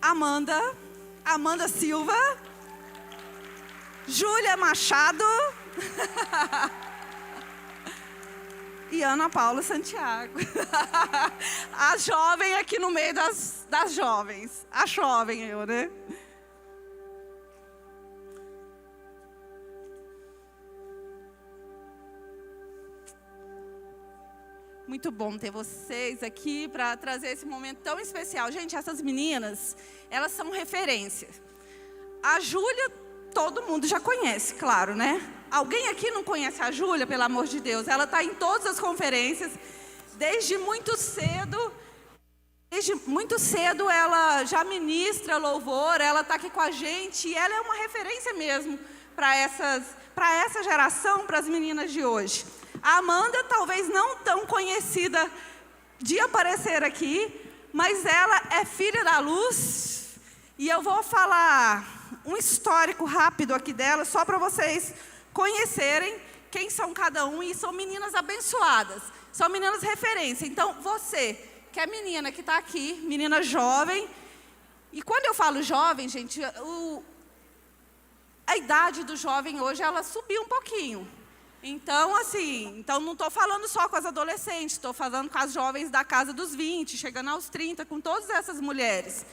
Amanda Silva, Júlia Machado e Ana Paula Santiago. A jovem aqui no meio das jovens. A jovem eu, né? Muito bom ter vocês aqui para trazer esse momento tão especial. Gente, essas meninas, elas são referência. A Júlia, todo mundo já conhece, claro, né? Alguém aqui não conhece a Júlia, pelo amor de Deus? Ela está em todas as conferências, desde muito cedo. Desde muito cedo ela já ministra louvor, ela está aqui com a gente. E ela é uma referência mesmo para essa geração, para as meninas de hoje. A Amanda, talvez não tão conhecida de aparecer aqui, mas ela é filha da luz. E eu vou falar um histórico rápido aqui dela, só para vocês conhecerem quem são cada um. E são meninas abençoadas, são meninas referência. Então, você, que é menina que está aqui, menina jovem. E quando eu falo jovem, gente, a idade do jovem hoje, ela subiu um pouquinho. Então, assim, não estou falando só com as adolescentes, estou falando com as jovens da casa dos 20, chegando aos 30, com todas essas mulheres.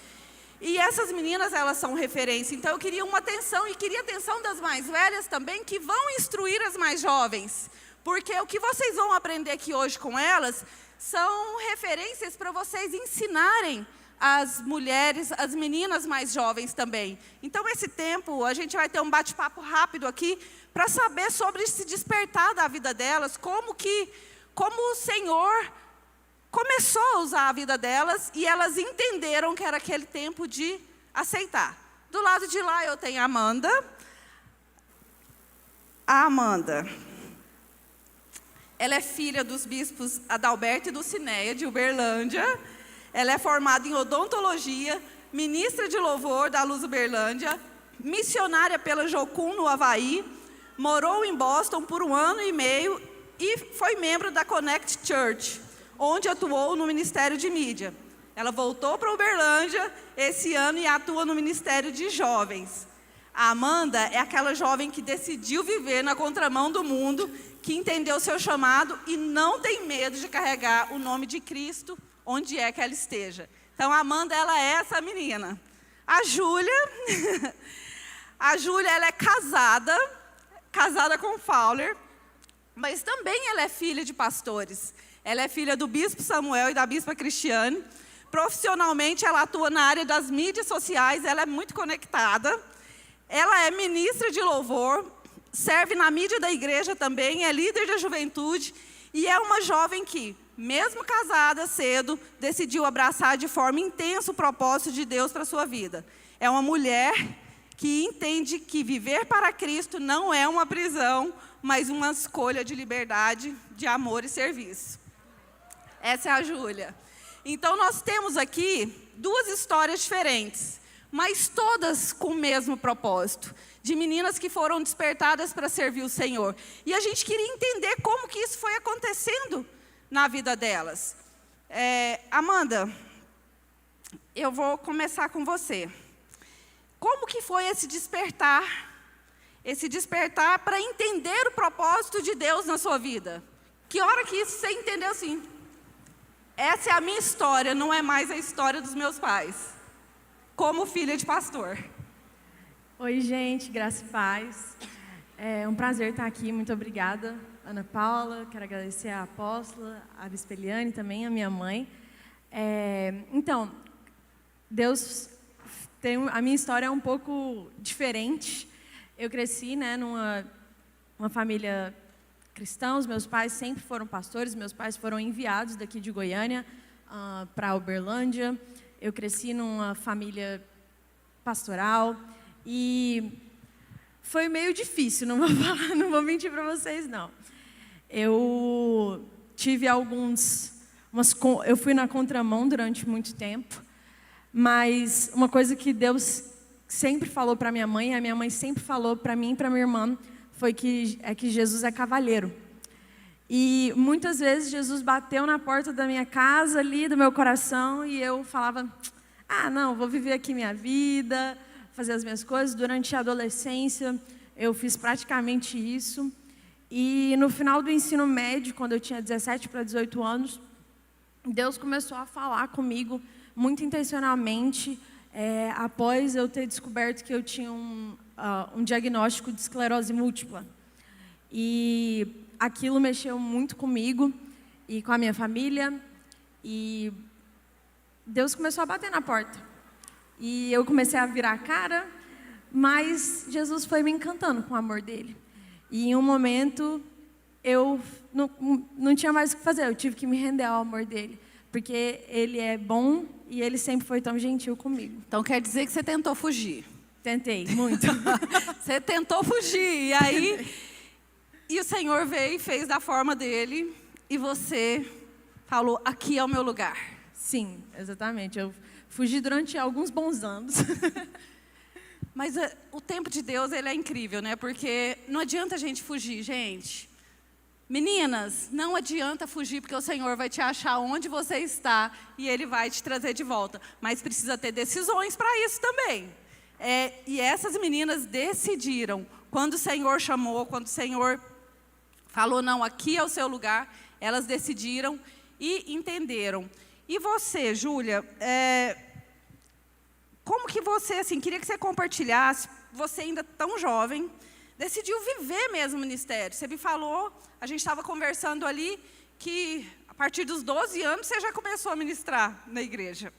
E essas meninas, elas são referência. Então, eu queria uma atenção, e queria a atenção das mais velhas também, que vão instruir as mais jovens. Porque o que vocês vão aprender aqui hoje com elas, são referências para vocês ensinarem as mulheres, as meninas mais jovens também. Então, esse tempo, a gente vai ter um bate-papo rápido aqui, para saber sobre esse despertar da vida delas, como o Senhor começou a usar a vida delas, e elas entenderam que era aquele tempo de aceitar. Do lado de lá eu tenho a Amanda. A Amanda, ela é filha dos bispos Adalberto e Dulcineia, de Uberlândia. Ela é formada em odontologia, ministra de louvor da Luz Uberlândia, missionária pela Jocum, no Havaí, morou em Boston por 1 ano e meio e foi membro da Connect Church, onde atuou no Ministério de Mídia. Ela voltou para Uberlândia esse ano e atua no Ministério de Jovens. A Amanda é aquela jovem que decidiu viver na contramão do mundo, que entendeu o seu chamado e não tem medo de carregar o nome de Cristo onde é que ela esteja. Então, a Amanda, ela é essa menina. A Júlia, ela é casada com o Fowler, mas também ela é filha de pastores. Ela é filha do bispo Samuel e da bispa Cristiane. Profissionalmente, ela atua na área das mídias sociais, ela é muito conectada. Ela é ministra de louvor, serve na mídia da igreja também, é líder da juventude e é uma jovem que, mesmo casada cedo, decidiu abraçar de forma intensa o propósito de Deus para a sua vida. É uma mulher que entende que viver para Cristo não é uma prisão, mas uma escolha de liberdade, de amor e serviço. Essa é a Júlia. Então, nós temos aqui 2 histórias diferentes, mas todas com o mesmo propósito, de meninas que foram despertadas para servir o Senhor. E a gente queria entender como que isso foi acontecendo na vida delas. Amanda, eu vou começar com você. Como que foi esse despertar para entender o propósito de Deus na sua vida? Que hora que isso você entendeu assim? Essa é a minha história, não é mais a história dos meus pais, como filha de pastor. Oi, gente, graça e paz. É um prazer estar aqui, muito obrigada, Ana Paula. Quero agradecer a apóstola, a bispa Eliane também, a minha mãe. Então, Deus tem... A minha história é um pouco diferente. Eu cresci, numa família cristã, os meus pais sempre foram pastores, meus pais foram enviados daqui de Goiânia para Uberlândia. Eu cresci numa família pastoral e foi meio difícil, não vou mentir para vocês, não. Eu tive eu fui na contramão durante muito tempo, mas uma coisa que Deus sempre falou para minha mãe, a minha mãe sempre falou para mim e para minha irmã, foi que Jesus é cavalheiro. E muitas vezes Jesus bateu na porta da minha casa ali, do meu coração, e eu falava, não, vou viver aqui minha vida, fazer as minhas coisas. Durante a adolescência, eu fiz praticamente isso. E no final do ensino médio, quando eu tinha 17 para 18 anos, Deus começou a falar comigo muito intencionalmente, após eu ter descoberto que eu tinha um diagnóstico de esclerose múltipla. E aquilo mexeu muito comigo e com a minha família. E Deus começou a bater na porta. E eu comecei a virar a cara, mas Jesus foi me encantando com o amor dele. E em um momento, eu não tinha mais o que fazer, eu tive que me render ao amor dele. Porque ele é bom e ele sempre foi tão gentil comigo. Então quer dizer que você tentou fugir. Tentei, muito. Você tentou fugir, e aí... E o Senhor veio e fez da forma dele, e você falou, aqui é o meu lugar. Sim, exatamente. Eu fugi durante alguns bons anos. Mas o tempo de Deus, ele é incrível, né? Porque não adianta a gente fugir, gente. Meninas, não adianta fugir, porque o Senhor vai te achar onde você está e Ele vai te trazer de volta. Mas precisa ter decisões para isso também. E essas meninas decidiram. Quando o Senhor chamou, quando o Senhor falou, não, aqui é o seu lugar, elas decidiram e entenderam. E você, Júlia, como que você, assim, queria que você compartilhasse, você ainda tão jovem, decidiu viver mesmo o ministério. Você me falou, a gente estava conversando ali, que a partir dos 12 anos você já começou a ministrar na igreja.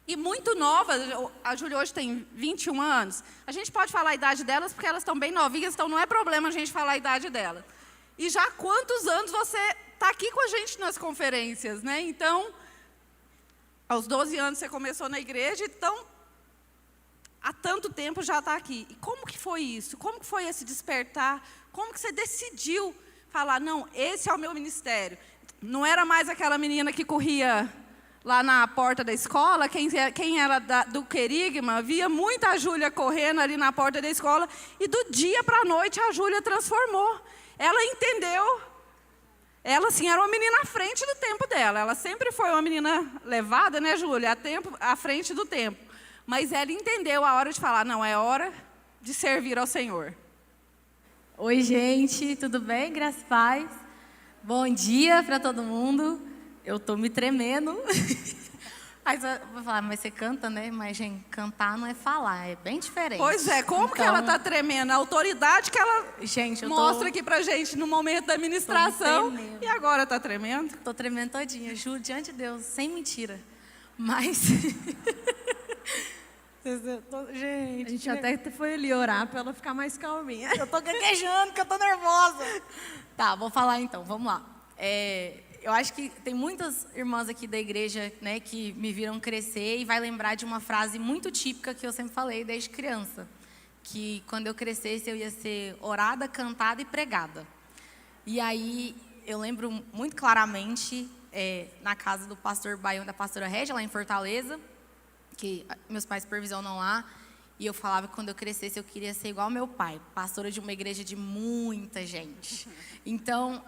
E muito nova, a Júlia hoje tem 21 anos. A gente pode falar a idade delas, porque elas estão bem novinhas, então não é problema a gente falar a idade dela. E já há quantos anos você está aqui com a gente nas conferências, né? Então, aos 12 anos você começou na igreja, então, há tanto tempo já está aqui. E como que foi isso? Como que foi esse despertar? Como que você decidiu falar, não, esse é o meu ministério? Não era mais aquela menina que corria lá na porta da escola, quem era do querigma, via muita Júlia correndo ali na porta da escola, e do dia para a noite a Júlia transformou. Ela entendeu, ela assim, era uma menina à frente do tempo dela, ela sempre foi uma menina levada, né, Júlia, à frente do tempo. Mas ela entendeu a hora de falar, não, é hora de servir ao Senhor. Oi, gente, tudo bem? Graças a Deus. Bom dia para todo mundo. Eu tô me tremendo. Aí você vai falar, mas você canta, né? Mas, gente, cantar não é falar, é bem diferente. Pois é, como que ela está tremendo? A autoridade que ela mostra aqui pra gente no momento da ministração. E agora está tremendo? Tô tremendo todinha, juro, diante de Deus, sem mentira. Mas... Gente, a gente até foi ali orar para ela ficar mais calminha. Eu tô gaguejando, que eu tô nervosa. Tá, vou falar então, vamos lá. Eu acho que tem muitas irmãs aqui da igreja, né, que me viram crescer e vai lembrar de uma frase muito típica que eu sempre falei desde criança. Que quando eu crescesse eu ia ser orada, cantada e pregada. E aí eu lembro muito claramente na casa do pastor Baião, da pastora Régia, lá em Fortaleza, que meus pais supervisionam lá, e eu falava que quando eu crescesse eu queria ser igual ao meu pai, pastora de uma igreja de muita gente. Então,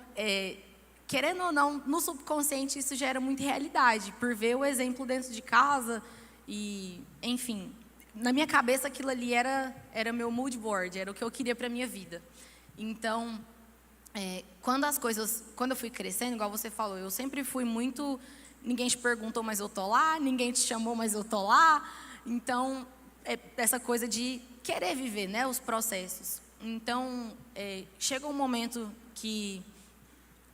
querendo ou não, no subconsciente isso já era muito realidade, por ver o exemplo dentro de casa e, enfim, na minha cabeça aquilo ali era meu mood board, era o que eu queria para minha vida. Então, quando eu fui crescendo, igual você falou, eu sempre fui muito, ninguém te perguntou, mas eu tô lá, ninguém te chamou, mas eu tô lá. Então, essa coisa de querer viver, né, os processos. Então, chega um momento que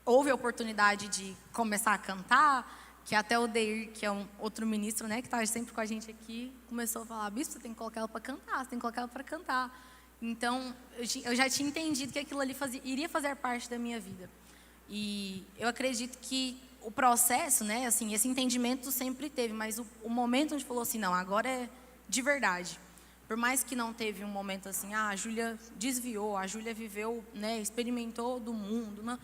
houve a oportunidade de começar a cantar, que até o Deir, que é um outro ministro, né, que está sempre com a gente aqui, começou a falar, bispo, você tem que colocar ela para cantar, você tem que colocar ela para cantar. Então, eu já tinha entendido que aquilo ali iria fazer parte da minha vida. E eu acredito que o processo, né, assim, esse entendimento sempre teve, mas o momento onde falou assim, não, agora é de verdade. Por mais que não teve um momento assim, a Júlia desviou, a Júlia viveu, né, experimentou do mundo, não.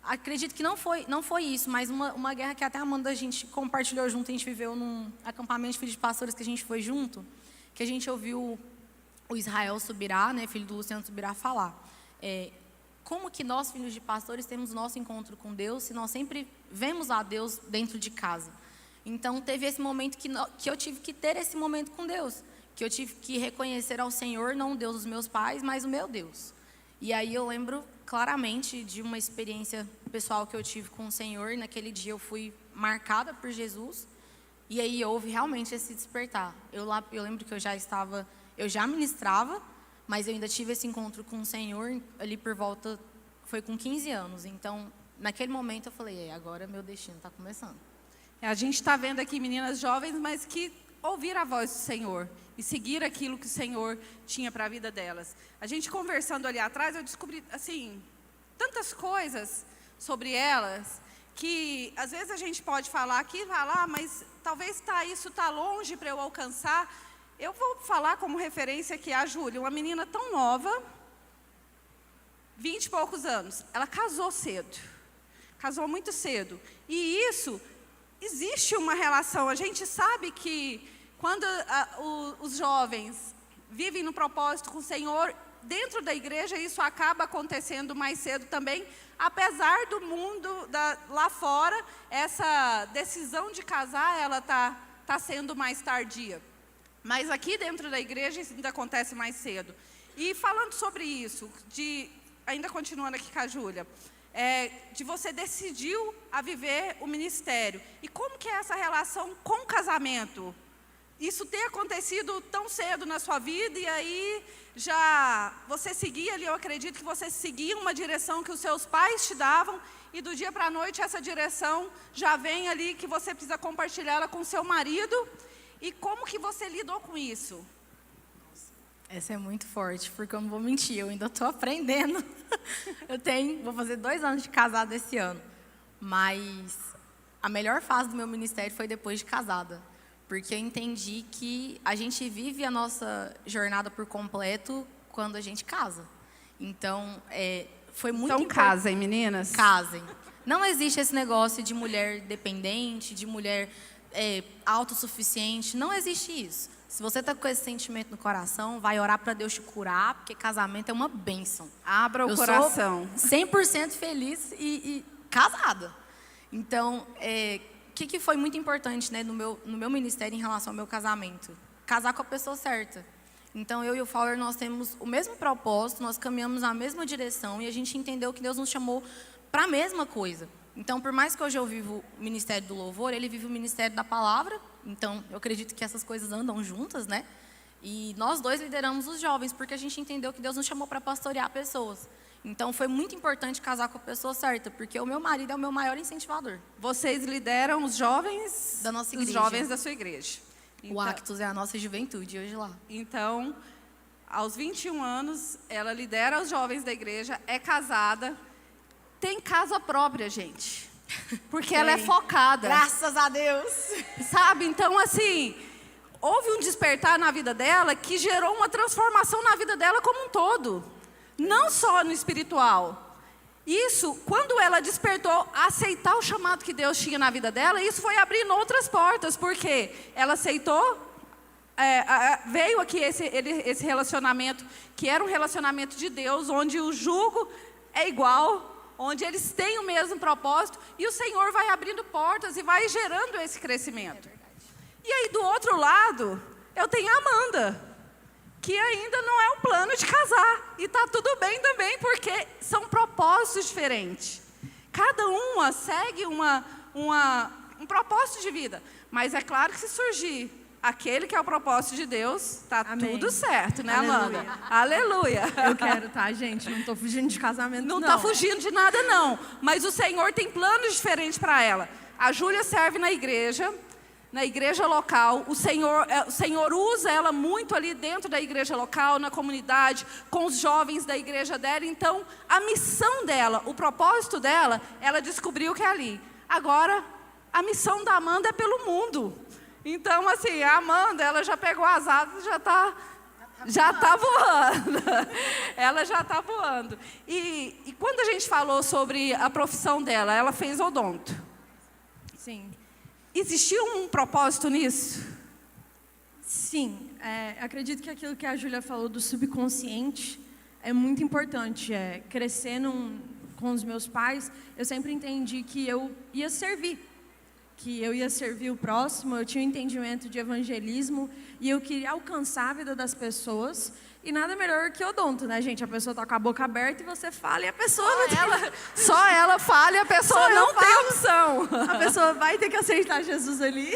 Acredito que não foi isso, mas uma guerra que até a Amanda, a gente compartilhou junto, a gente viveu num acampamento de filhos de pastores que a gente foi junto, que a gente ouviu o Israel Subirá, né, filho do Luciano Subirá, falar. Como que nós, filhos de pastores, temos nosso encontro com Deus se nós sempre vemos a Deus dentro de casa? Então, teve esse momento que eu tive que ter esse momento com Deus. Que eu tive que reconhecer ao Senhor, não o Deus dos meus pais, mas o meu Deus. E aí eu lembro claramente de uma experiência pessoal que eu tive com o Senhor. Naquele dia eu fui marcada por Jesus. E aí houve realmente esse despertar. Eu lembro que eu já ministrava, mas eu ainda tive esse encontro com o Senhor ali por volta, foi com 15 anos. Então, naquele momento eu falei, agora meu destino está começando. A gente está vendo aqui meninas jovens, mas que ouviram a voz do Senhor e seguir aquilo que o Senhor tinha para a vida delas. A gente conversando ali atrás, eu descobri, assim, tantas coisas sobre elas, que às vezes a gente pode falar aqui, mas talvez isso está longe para eu alcançar. Eu vou falar como referência aqui a Júlia, uma menina tão nova, 20 e poucos anos. Ela casou cedo, casou muito cedo. E isso, existe uma relação. A gente sabe que quando os jovens vivem no propósito com o Senhor, dentro da igreja isso acaba acontecendo mais cedo também, apesar do mundo lá fora, essa decisão de casar, ela tá sendo mais tardia. Mas aqui dentro da igreja isso ainda acontece mais cedo. E falando sobre isso, ainda continuando aqui com a Júlia, de você decidiu a viver o ministério. E como que é essa relação com o casamento? Isso ter acontecido tão cedo na sua vida e aí você seguia ali, eu acredito que você seguia uma direção que os seus pais te davam e do dia para a noite essa direção já vem ali que você precisa compartilhar ela com seu marido. E como que você lidou com isso? Essa é muito forte, porque eu não vou mentir, eu ainda estou aprendendo. Vou fazer 2 anos de casada esse ano. Mas a melhor fase do meu ministério foi depois de casada. Porque eu entendi que a gente vive a nossa jornada por completo quando a gente casa. Então, foi muito importante. Então casem, meninas. Casem. Não existe esse negócio de mulher dependente, de mulher autossuficiente. Não existe isso. Se você está com esse sentimento no coração, vai orar para Deus te curar, porque casamento é uma bênção. Abra o coração. Eu sou 100% feliz e casada. Então, o que foi muito importante, né, no meu ministério em relação ao meu casamento? Casar com a pessoa certa. Então, eu e o Fowler, nós temos o mesmo propósito, nós caminhamos na mesma direção e a gente entendeu que Deus nos chamou para a mesma coisa. Então, por mais que hoje eu vivo o ministério do louvor, ele vive o ministério da palavra. Então, eu acredito que essas coisas andam juntas, né? E nós dois lideramos os jovens, porque a gente entendeu que Deus nos chamou para pastorear pessoas. Então, foi muito importante casar com a pessoa certa, porque o meu marido é o meu maior incentivador. Vocês lideram os jovens da nossa igreja. Os jovens da sua igreja. Então, o Actus é a nossa juventude hoje lá. Então, aos 21 anos, ela lidera os jovens da igreja, é casada, tem casa própria, gente. Porque ela é focada. Graças a Deus. Sabe? Então, assim, houve um despertar na vida dela que gerou uma transformação na vida dela como um todo. Não só no espiritual. Isso, quando ela despertou a aceitar o chamado que Deus tinha na vida dela, isso foi abrindo outras portas. Porque ela aceitou, veio aqui esse relacionamento, que era um relacionamento de Deus, onde o jugo é igual, onde eles têm o mesmo propósito, e o Senhor vai abrindo portas e vai gerando esse crescimento. E aí, do outro lado, eu tenho a Amanda, que ainda não é um plano de casar. E está tudo bem também, porque são propósitos diferentes. Cada uma segue um propósito de vida. Mas é claro que se surgir aquele que é o propósito de Deus, está tudo certo, né, Amanda? Aleluia. Eu quero, tá, gente? Não estou fugindo de casamento, não. Não está fugindo de nada, não. Mas o Senhor tem planos diferentes para ela. A Júlia serve na igreja local. O Senhor usa ela muito ali dentro da igreja local, na comunidade, com os jovens da igreja dela. Então, a missão dela, o propósito dela, ela descobriu que é ali. Agora, a missão da Amanda é pelo mundo. Então, assim, a Amanda, ela já pegou as asas, já está voando. Ela já está voando. E quando a gente falou sobre a profissão dela, ela fez odonto. Sim. Existiu um propósito nisso? Sim. Acredito que aquilo que a Júlia falou do subconsciente é muito importante. Crescendo com os meus pais, eu sempre entendi que eu ia servir. que eu ia servir o próximo, eu tinha um entendimento de evangelismo e eu queria alcançar a vida das pessoas. E nada melhor que odonto, né, gente? A pessoa tá com a boca aberta e você fala e a pessoa... Só ela fala e a pessoa não tem opção. A pessoa vai ter que aceitar Jesus ali.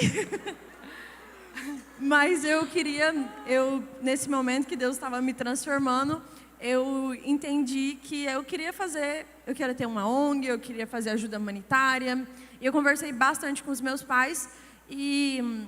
Mas nesse momento que Deus estava me transformando, eu entendi que eu queria ter uma ONG, eu queria fazer ajuda humanitária. E eu conversei bastante com os meus pais e,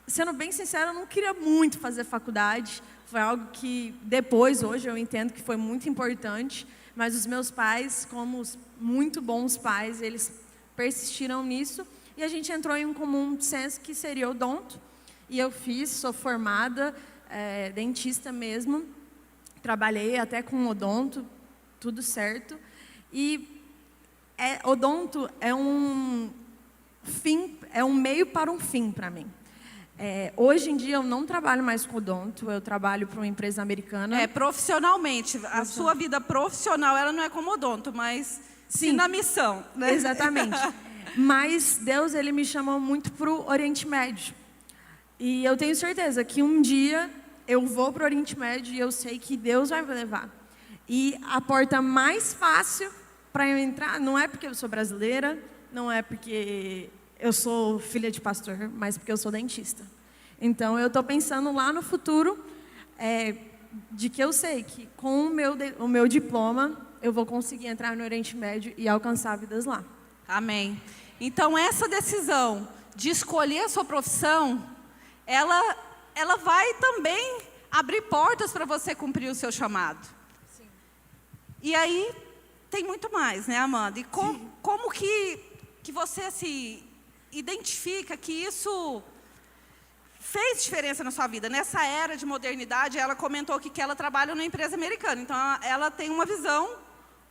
sendo bem sincera, eu não queria muito fazer faculdade. Foi algo que depois, hoje, eu entendo que foi muito importante. Mas os meus pais, como os muito bons pais, eles persistiram nisso. E a gente entrou em um comum senso que seria odonto. E eu sou formada, dentista mesmo. Trabalhei até com odonto, tudo certo. E odonto é um meio para um fim para mim. Hoje em dia eu não trabalho mais com odonto, eu trabalho para uma empresa americana. Profissionalmente, a sua vida profissional, ela não é como odonto, mas sim na missão, né? Exatamente. Mas Deus, ele me chamou muito para o Oriente Médio. E eu tenho certeza que um dia eu vou para o Oriente Médio e eu sei que Deus vai me levar. E a porta mais fácil para eu entrar, não é porque eu sou brasileira, não é porque eu sou filha de pastor, mas porque eu sou dentista. Então, eu estou pensando lá no futuro, de que eu sei que com o meu diploma, eu vou conseguir entrar no Oriente Médio e alcançar vidas lá. Amém. Então, essa decisão de escolher a sua profissão, ela vai também abrir portas para você cumprir o seu chamado. Sim. E aí, tem muito mais, né, Amanda? E como que você se identifica que isso fez diferença na sua vida? Nessa era de modernidade, ela comentou que ela trabalha numa empresa americana. Então, ela tem uma visão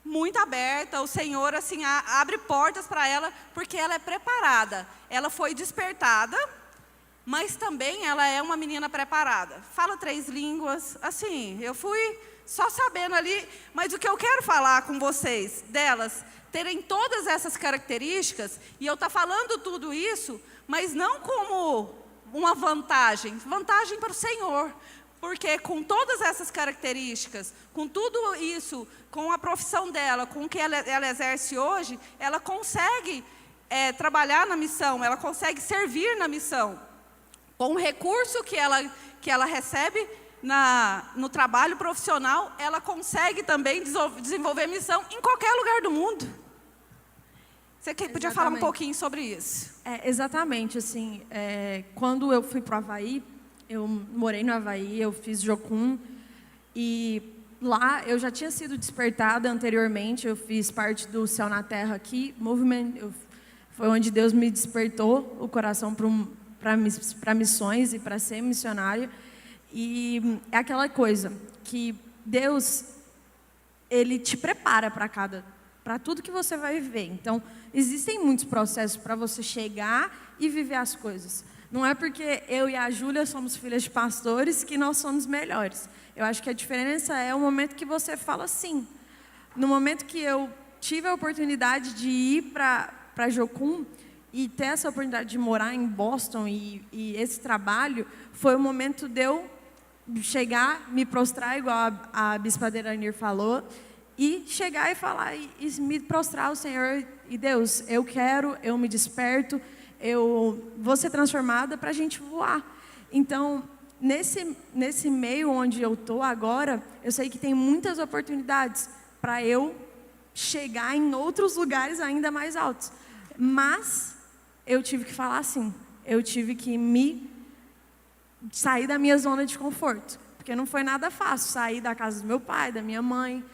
muito aberta. O Senhor, assim, abre portas para ela, porque ela é preparada. Ela foi despertada, mas também ela é uma menina preparada. Fala 3 línguas. Assim, eu fui só sabendo ali. Mas o que eu quero falar com vocês, delas terem todas essas características, e eu estou falando tudo isso, mas não como uma vantagem para o Senhor. Porque com todas essas características, com tudo isso, com a profissão dela, com o que ela exerce hoje, ela consegue trabalhar na missão, ela consegue servir na missão. Com o recurso que ela recebe no trabalho profissional, ela consegue também desenvolver missão em qualquer lugar do mundo. Você podia falar um pouquinho sobre isso? Exatamente. Assim, quando eu fui para o Havaí, eu morei no Havaí, eu fiz Jocum, e lá eu já tinha sido despertada anteriormente, eu fiz parte do Céu na Terra aqui, Movement, foi onde Deus me despertou o coração para missões e para ser missionária. E é aquela coisa que Deus, Ele te prepara para tudo que você vai viver. Então, existem muitos processos para você chegar e viver as coisas. Não é porque eu e a Júlia somos filhas de pastores que nós somos melhores. Eu acho que a diferença é o momento que você fala sim. No momento que eu tive a oportunidade de ir para Jocum e ter essa oportunidade de morar em Boston e esse trabalho, foi o momento de eu chegar, me prostrar, igual a Bispa Deranir falou, e chegar e falar, e me prostrar ao Senhor, e Deus, eu me desperto, eu vou ser transformada para a gente voar. Então, nesse meio onde eu estou agora, eu sei que tem muitas oportunidades para eu chegar em outros lugares ainda mais altos. Mas eu tive que falar assim, eu tive que sair da minha zona de conforto. Porque não foi nada fácil sair da casa do meu pai, da minha mãe.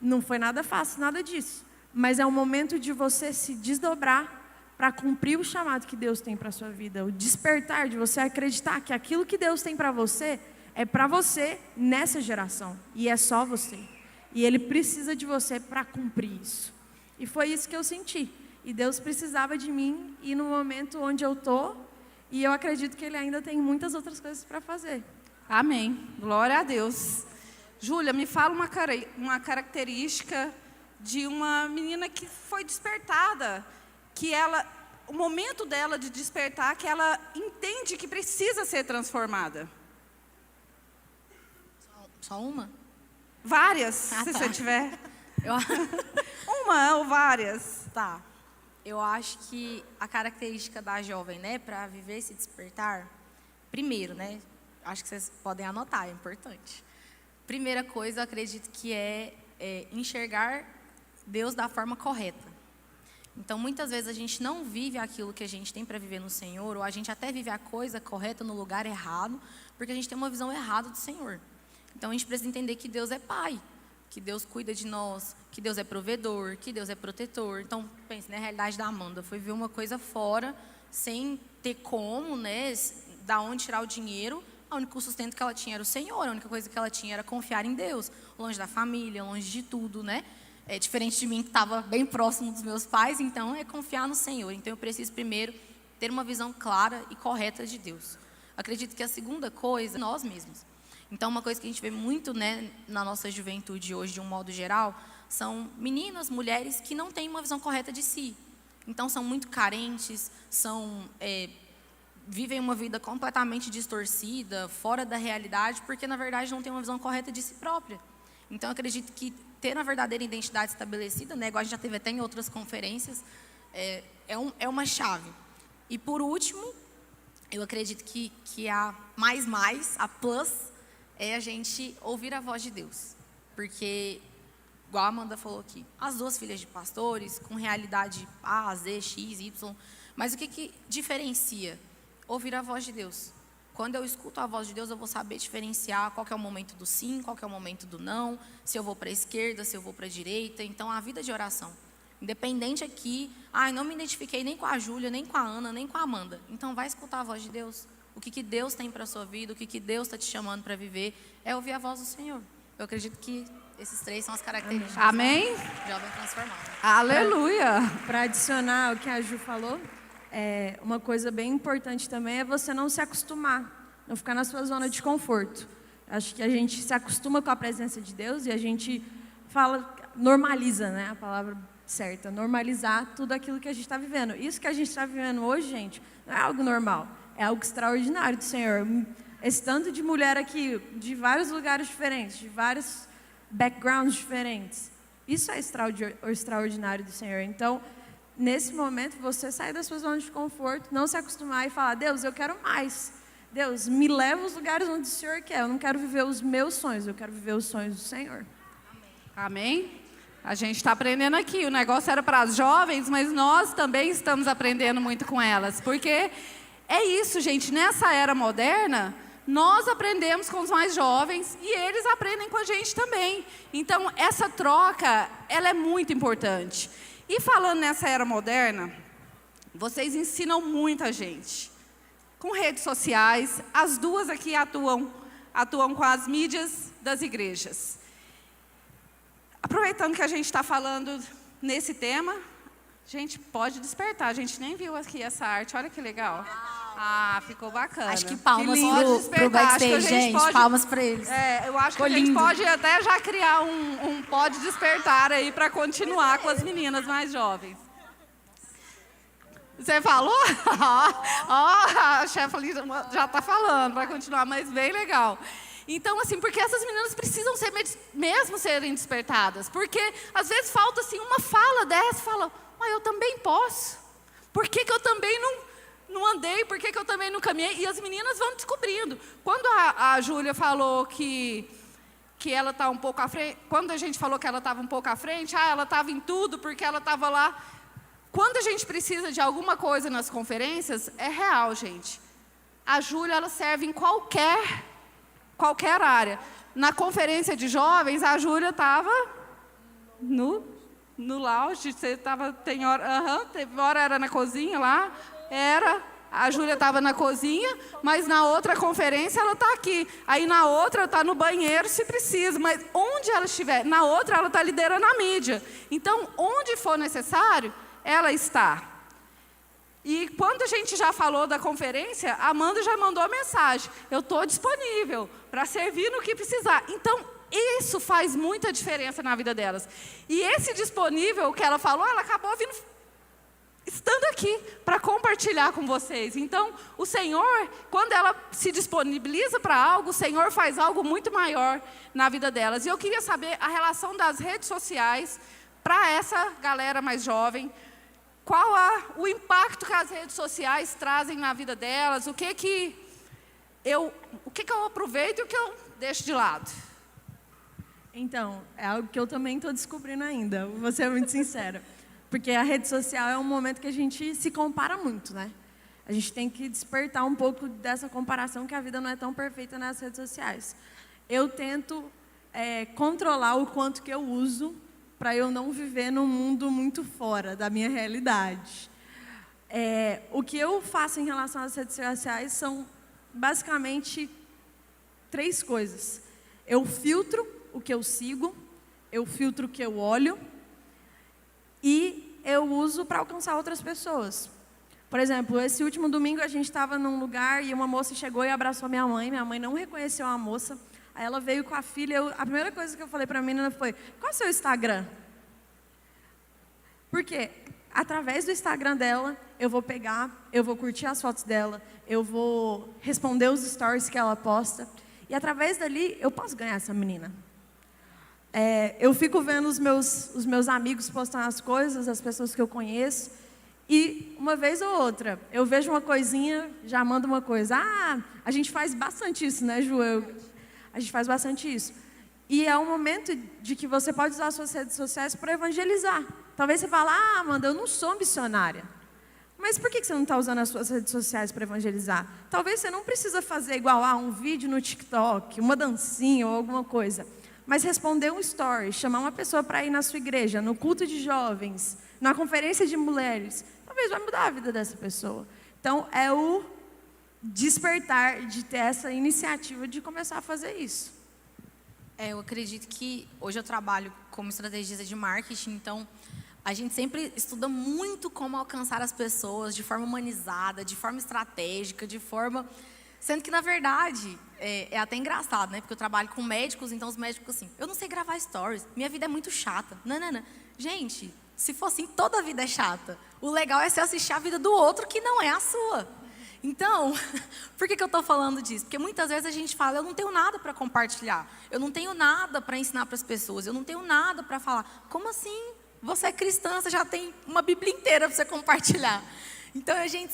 Não foi nada fácil, nada disso. Mas é o momento de você se desdobrar para cumprir o chamado que Deus tem para a sua vida. O despertar de você acreditar que aquilo que Deus tem para você é para você nessa geração. E é só você. E Ele precisa de você para cumprir isso. E foi isso que eu senti. E Deus precisava de mim e no momento onde eu estou. E eu acredito que Ele ainda tem muitas outras coisas para fazer. Amém. Glória a Deus. Júlia, me fala uma característica de uma menina que foi despertada, que ela o momento dela de despertar, que ela entende que precisa ser transformada. Só uma? Várias, se você tiver. Eu... Uma ou várias. Tá. Eu acho que a característica da jovem, né, para viver esse despertar, primeiro, né, acho que vocês podem anotar, é importante. Primeira coisa, eu acredito que é enxergar Deus da forma correta. Então, muitas vezes a gente não vive aquilo que a gente tem para viver no Senhor, ou a gente até vive a coisa correta no lugar errado, porque a gente tem uma visão errada do Senhor. Então, a gente precisa entender que Deus é Pai, que Deus cuida de nós, que Deus é provedor, que Deus é protetor. Então, pense, né, a realidade da Amanda foi ver uma coisa fora, sem ter como, né, da onde tirar o dinheiro. O único sustento que ela tinha era o Senhor, a única coisa que ela tinha era confiar em Deus, longe da família, longe de tudo, né? É diferente de mim, que estava bem próximo dos meus pais, então é confiar no Senhor. Então eu preciso primeiro ter uma visão clara e correta de Deus. Acredito que a segunda coisa é nós mesmos. Então uma coisa que a gente vê muito, né, na nossa juventude hoje, de um modo geral, são meninas, mulheres que não têm uma visão correta de si. Então são muito carentes, vivem uma vida completamente distorcida, fora da realidade, porque na verdade não tem uma visão correta de si própria. Então eu acredito que ter uma verdadeira identidade estabelecida, né, igual a gente já teve até em outras conferências, é uma chave. E por último, eu acredito que a a plus, é a gente ouvir a voz de Deus. Porque, igual a Amanda falou aqui, as duas filhas de pastores, com realidade A, Z, X, Y, mas o que diferencia? Ouvir a voz de Deus. Quando eu escuto a voz de Deus, eu vou saber diferenciar qual que é o momento do sim, qual que é o momento do não, se eu vou para a esquerda, se eu vou para a direita. Então, a vida de oração. Independente aqui, não me identifiquei nem com a Júlia, nem com a Ana, nem com a Amanda. Então, vai escutar a voz de Deus. O que Deus tem para a sua vida, o que Deus está te chamando para viver, é ouvir a voz do Senhor. Eu acredito que esses três são as características. Amém? Da jovem transformada. Aleluia! Para adicionar o que a Ju falou, uma coisa bem importante também é você não se acostumar, não ficar na sua zona de conforto. Acho que a gente se acostuma com a presença de Deus e a gente normaliza, né, a palavra certa, normalizar tudo aquilo que a gente está vivendo. Isso que a gente está vivendo hoje, gente, não é algo normal, é algo extraordinário do Senhor. Esse tanto de mulher aqui, de vários lugares diferentes, de vários backgrounds diferentes, isso é extraordinário do Senhor. Então, nesse momento, você sair da sua zona de conforto, não se acostumar e falar: Deus, eu quero mais. Deus, me leva aos lugares onde o Senhor quer. Eu não quero viver os meus sonhos, eu quero viver os sonhos do Senhor. Amém? A gente está aprendendo aqui. O negócio era para as jovens, mas nós também estamos aprendendo muito com elas. Porque é isso, gente. Nessa era moderna, nós aprendemos com os mais jovens e eles aprendem com a gente também. Então, essa troca, ela é muito importante. E falando nessa era moderna, vocês ensinam muita gente. Com redes sociais, as duas aqui atuam com as mídias das igrejas. Aproveitando que a gente está falando nesse tema, a gente pode despertar. A gente nem viu aqui essa arte, olha que legal. Ficou bacana. Acho que palmas pro backstage, gente. Palmas para eles. Eu acho que a gente pode até já criar um pode despertar aí para continuar com as meninas mais jovens. Você falou? A chefe ali já está falando, vai continuar, mas bem legal. Então, assim, porque essas meninas precisam mesmo serem despertadas. Porque, às vezes, falta, assim, uma fala dessa, fala, eu também posso. Por que eu também não andei? Por que eu também não caminhei? E as meninas vão descobrindo. Quando a Júlia falou que ela está um pouco à frente, quando a gente falou que ela estava um pouco à frente, ela estava em tudo porque ela estava lá. Quando a gente precisa de alguma coisa nas conferências, é real, gente. A Júlia, ela serve em qualquer área. Na conferência de jovens, a Júlia estava no lounge. Você estava, teve hora era na cozinha lá, a Júlia estava na cozinha, mas na outra conferência ela está aqui. Aí na outra está no banheiro se precisa, mas onde ela estiver, na outra ela está liderando a mídia. Então, onde for necessário, ela está. E quando a gente já falou da conferência, a Amanda já mandou a mensagem: eu estou disponível para servir no que precisar. Então, isso faz muita diferença na vida delas. E esse disponível que ela falou, ela acabou vindo estando aqui para compartilhar com vocês. Então, o Senhor, quando ela se disponibiliza para algo, o Senhor faz algo muito maior na vida delas. E eu queria saber a relação das redes sociais para essa galera mais jovem. Qual o impacto que as redes sociais trazem na vida delas? O que eu aproveito e o que eu deixo de lado? Então, é algo que eu também estou descobrindo ainda, vou ser muito sincera. Porque a rede social é um momento que a gente se compara muito, né? A gente tem que despertar um pouco dessa comparação, que a vida não é tão perfeita nas redes sociais. Eu tento controlar o quanto que eu uso para eu não viver num mundo muito fora da minha realidade. O que eu faço em relação às redes sociais são basicamente 3 coisas. Eu filtro o que eu sigo, eu filtro o que eu olho e eu uso para alcançar outras pessoas. Por exemplo, esse último domingo a gente estava num lugar e uma moça chegou e abraçou minha mãe não reconheceu a moça. Aí ela veio com a filha, a primeira coisa que eu falei para a menina foi: qual é o seu Instagram? Porque através do Instagram dela, eu vou pegar, eu vou curtir as fotos dela, eu vou responder os stories que ela posta. E através dali, eu posso ganhar essa menina. Eu fico vendo os meus amigos postando as coisas, as pessoas que eu conheço, e uma vez ou outra, eu vejo uma coisinha, já mando uma coisa. A gente faz bastante isso, né, Ju? A gente faz bastante isso. E é um momento de que você pode usar as suas redes sociais para evangelizar. Talvez você fale: Amanda, eu não sou missionária. Mas por que você não está usando as suas redes sociais para evangelizar? Talvez você não precisa fazer igual um vídeo no TikTok, uma dancinha ou alguma coisa. Mas responder um story, chamar uma pessoa para ir na sua igreja, no culto de jovens, na conferência de mulheres, talvez vai mudar a vida dessa pessoa. Então, é o despertar de ter essa iniciativa de começar a fazer isso. Eu acredito que hoje eu trabalho como estrategista de marketing, então a gente sempre estuda muito como alcançar as pessoas de forma humanizada, de forma estratégica, de forma... Sendo que, na verdade, é até engraçado, né? Porque eu trabalho com médicos, então os médicos assim: eu não sei gravar stories, minha vida é muito chata. Não. Gente, se for assim, toda a vida é chata. O legal é você assistir a vida do outro que não é a sua. Então, por que eu estou falando disso? Porque muitas vezes a gente fala: eu não tenho nada para compartilhar, eu não tenho nada para ensinar para as pessoas, eu não tenho nada para falar. Como assim? Você é cristã, você já tem uma Bíblia inteira para você compartilhar. Então, a gente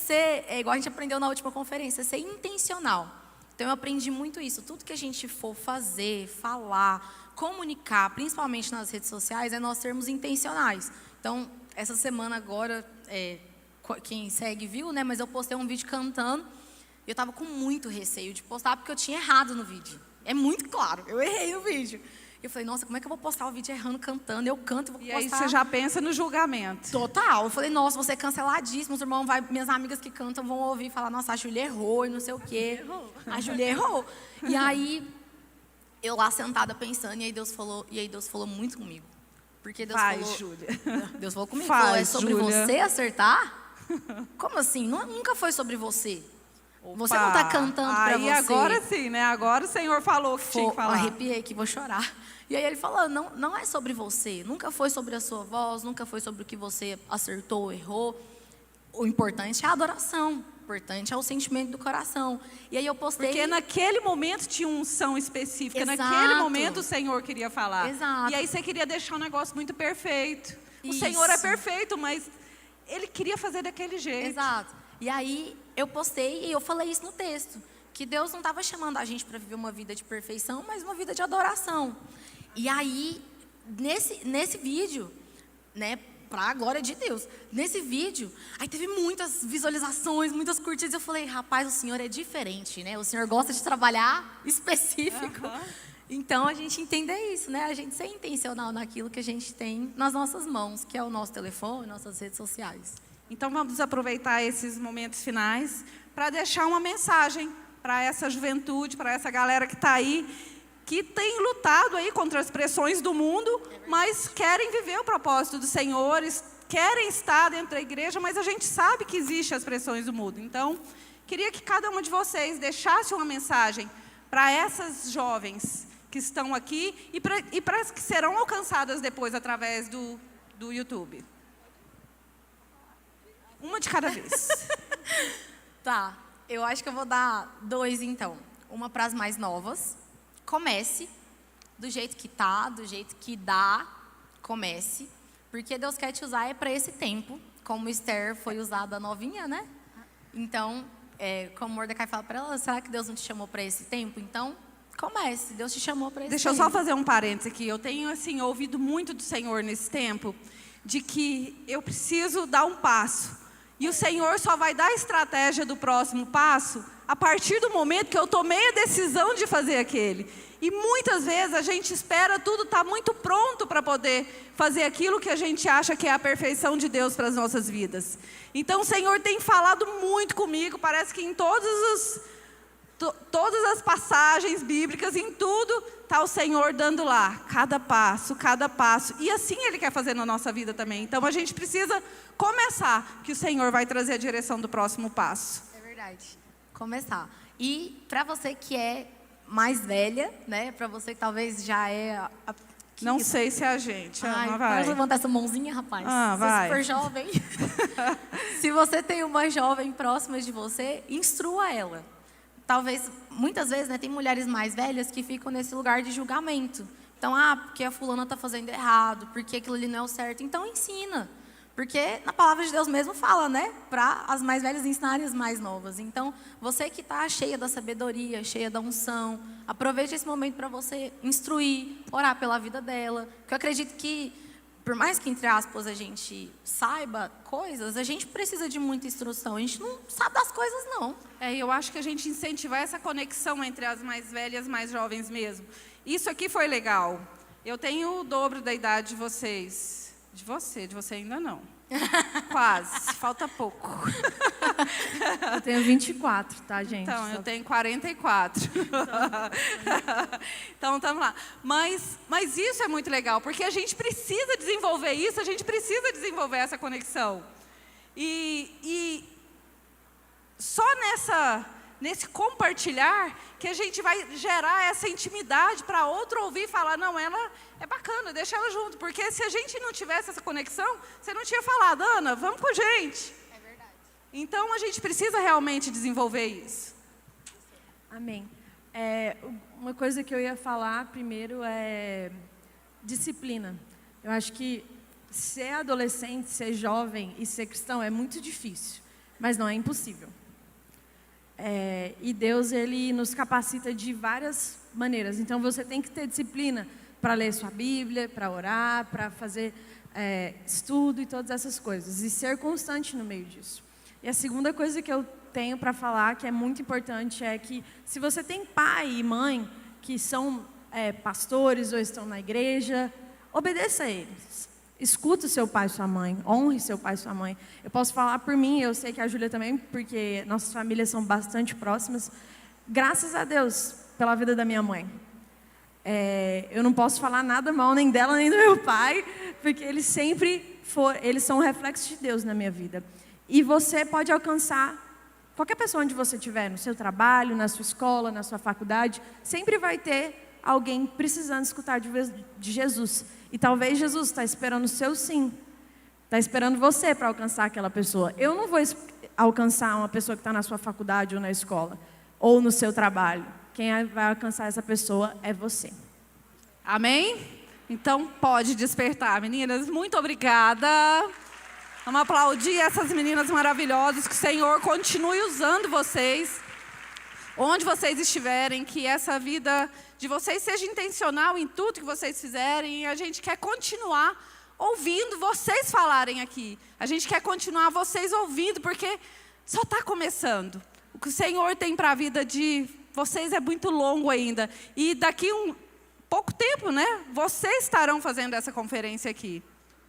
igual a gente aprendeu na última conferência, ser intencional. Então, eu aprendi muito isso. Tudo que a gente for fazer, falar, comunicar, principalmente nas redes sociais, é nós sermos intencionais. Então, essa semana agora, quem segue viu, né? Mas eu postei um vídeo cantando e eu estava com muito receio de postar porque eu tinha errado no vídeo. É muito claro, eu errei no vídeo. Eu falei: nossa, como é que eu vou postar o vídeo errando, cantando? Eu canto, vou postar. E aí você já pensa no julgamento. Total. Eu falei: nossa, você é canceladíssimo. Os irmãos, minhas amigas que cantam vão ouvir e falar: nossa, a Júlia errou e não sei o quê. A Júlia errou. E aí, eu lá sentada pensando, e aí Deus falou muito comigo. Porque Deus falou... Júlia. Deus falou comigo, falou: é sobre Júlia. você acertar? Como assim? Nunca foi sobre você. Você não está cantando para você. Aí agora sim, né? Agora o Senhor falou que tinha que falar. Arrepiei aqui, vou chorar. E aí ele falou: não é sobre você, nunca foi sobre a sua voz, nunca foi sobre o que você acertou ou errou. O importante é a adoração, o importante é o sentimento do coração. E aí eu postei... Porque naquele momento tinha uma unção específica, Exato. Naquele momento o Senhor queria falar. Exato. E aí você queria deixar um negócio muito perfeito. O Isso. Senhor é perfeito, mas Ele queria fazer daquele jeito. Exato. E aí eu postei e eu falei isso no texto, que Deus não estava chamando a gente para viver uma vida de perfeição, mas uma vida de adoração. E aí, nesse vídeo, né, para a glória de Deus, nesse vídeo, aí teve muitas visualizações, muitas curtidas. Eu falei: rapaz, o Senhor é diferente, né? O Senhor gosta de trabalhar específico. Então, a gente entender isso, né? A gente ser intencional naquilo que a gente tem nas nossas mãos, que é o nosso telefone, nossas redes sociais. Então, vamos aproveitar esses momentos finais para deixar uma mensagem para essa juventude, para essa galera que está aí, que tem lutado aí contra as pressões do mundo, mas querem viver o propósito do Senhor, querem estar dentro da igreja, mas a gente sabe que existem as pressões do mundo. Então, queria que cada uma de vocês deixasse uma mensagem para essas jovens que estão aqui e para as que serão alcançadas depois através do YouTube. Uma de cada vez. Tá, eu acho que eu vou dar 2, então. Uma para as mais novas. Comece do jeito que tá, do jeito que dá. Comece. Porque Deus quer te usar para esse tempo. Como Esther foi usada novinha, né? Então, como Mordecai fala para ela, será que Deus não te chamou para esse tempo? Então, comece. Deus te chamou para esse Deixa tempo. eu só fazer um parênteses aqui. Eu tenho, assim, ouvido muito do Senhor nesse tempo, de que eu preciso dar um passo. E o Senhor só vai dar a estratégia do próximo passo a partir do momento que eu tomei a decisão de fazer aquele. E muitas vezes a gente espera tudo estar muito pronto para poder fazer aquilo que a gente acha que é a perfeição de Deus para as nossas vidas. Então o Senhor tem falado muito comigo, parece que em todas as passagens bíblicas, em tudo, está o Senhor dando lá, cada passo. E assim Ele quer fazer na nossa vida também. Então a gente precisa começar, que o Senhor vai trazer a direção do próximo passo. É verdade. Começar. E para você que é mais velha, né? Para você que talvez já é... Não sei se é a gente. Ai, vai. pode levantar essa mãozinha, rapaz. Você vai. é super jovem. Se você tem uma jovem próxima de você, instrua ela. Talvez, muitas vezes, né, tem mulheres mais velhas que ficam nesse lugar de julgamento. Então, porque a fulana está fazendo errado, porque aquilo ali não é o certo. Então, ensina. Porque na palavra de Deus mesmo fala, né? Para as mais velhas ensinarem as mais novas. Então, você que está cheia da sabedoria, cheia da unção, aproveite esse momento para você instruir, orar pela vida dela. Porque eu acredito que, por mais que, entre aspas, a gente saiba coisas, a gente precisa de muita instrução. A gente não sabe das coisas, não. Eu acho que a gente incentivar essa conexão entre as mais velhas e as mais jovens mesmo. Isso aqui foi legal. Eu tenho o dobro da idade de vocês. De você ainda não. Quase, falta pouco. Eu tenho 24, tá, gente? Então, eu tenho 44. Então, estamos lá. Mas isso é muito legal, porque a gente precisa desenvolver isso, a gente precisa desenvolver essa conexão. E só nesse compartilhar que a gente vai gerar essa intimidade para outro ouvir e falar, não, ela é bacana, deixa ela junto. Porque se a gente não tivesse essa conexão, você não tinha falado, Ana, vamos com a gente. É verdade. Então, a gente precisa realmente desenvolver isso. Amém. Uma coisa que eu ia falar primeiro é disciplina. Eu acho que ser adolescente, ser jovem e ser cristão é muito difícil, mas não é impossível. E Deus, Ele nos capacita de várias maneiras. Então, você tem que ter disciplina para ler sua Bíblia, para orar, para fazer estudo e todas essas coisas. E ser constante no meio disso. E a segunda coisa que eu tenho para falar, que é muito importante, é que se você tem pai e mãe que são pastores ou estão na igreja, obedeça a eles. Escuta o seu pai e sua mãe, honre seu pai e sua mãe. Eu posso falar por mim, eu sei que a Júlia também, porque nossas famílias são bastante próximas. Graças a Deus pela vida da minha mãe. Eu não posso falar nada mal nem dela nem do meu pai, porque eles são um reflexo de Deus na minha vida. E você pode alcançar qualquer pessoa onde você estiver, no seu trabalho, na sua escola, na sua faculdade, sempre vai ter alguém precisando escutar de Jesus. E talvez Jesus está esperando o seu sim. Está esperando você para alcançar aquela pessoa. Eu não vou alcançar uma pessoa que está na sua faculdade ou na escola, ou no seu trabalho. Quem vai alcançar essa pessoa é você. Amém? Então, pode despertar. Meninas, muito obrigada. Vamos aplaudir essas meninas maravilhosas. Que o Senhor continue usando vocês. Onde vocês estiverem, que essa vida de vocês seja intencional em tudo que vocês fizerem. E a gente quer continuar ouvindo vocês falarem aqui. A gente quer continuar vocês ouvindo, porque só está começando. O que o Senhor tem para a vida de vocês é muito longo ainda. E daqui pouco tempo, né? Vocês estarão fazendo essa conferência aqui.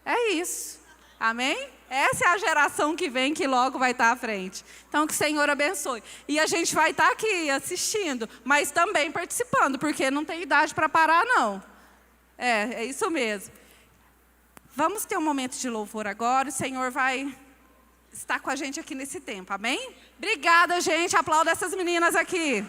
É isso. Amém? Essa é a geração que vem, que logo vai estar à frente. Então, que o Senhor abençoe. E a gente vai estar aqui assistindo, mas também participando, porque não tem idade para parar, não. É isso mesmo. Vamos ter um momento de louvor agora. O Senhor vai estar com a gente aqui nesse tempo. Amém? Obrigada, gente. Aplauda essas meninas aqui.